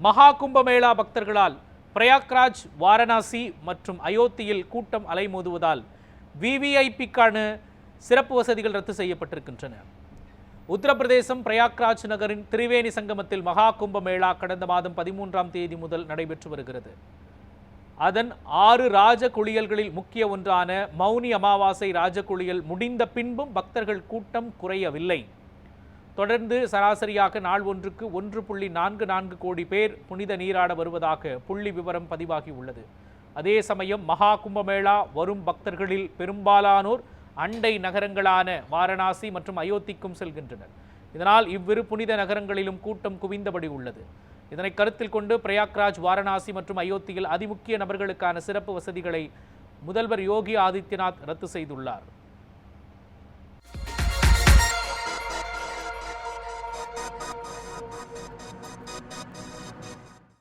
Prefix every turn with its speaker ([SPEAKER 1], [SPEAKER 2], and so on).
[SPEAKER 1] மகா கும்பமேளா பக்தர்களால் பிரயாக்ராஜ், வாரணாசி மற்றும் அயோத்தியில் கூட்டம் அலைமோதுவதால் விவிஐபிக்கான சிறப்பு வசதிகள் ரத்து செய்யப்பட்டிருக்கின்றன. உத்தரப்பிரதேசம் பிரயாக்ராஜ் நகரின் திரிவேணி சங்கமத்தில் மகா கும்பமேளா கடந்த மாதம் 13ஆம் தேதி முதல் நடைபெற்று வருகிறது. அதன் 6 ராஜ குளியல்களில் முக்கிய ஒன்றான மௌனி அமாவாசை ராஜ குளியல் முடிந்த பின்பும் பக்தர்கள் கூட்டம் குறையவில்லை. தொடர்ந்து சராசரியாக நாள் ஒன்றுக்கு 1.44 கோடி பேர் புனித நீராட வருவதாக புள்ளி விவரம் பதிவாகி உள்ளது. அதே சமயம் மகா கும்பமேளா வரும் பக்தர்களில் பெரும்பாலானோர் அண்டை நகரங்களான வாரணாசி மற்றும் அயோத்திக்கும் செல்கின்றனர். இதனால் இவ்விரு புனித நகரங்களிலும் கூட்டம் குவிந்தபடி உள்ளது. இதனை கருத்தில் கொண்டு பிரயாக்ராஜ், வாரணாசி மற்றும் அயோத்தியில் அதிமுக்கிய நபர்களுக்கான சிறப்பு வசதிகளை முதல்வர் யோகி ஆதித்யநாத் ரத்து செய்துள்ளார்.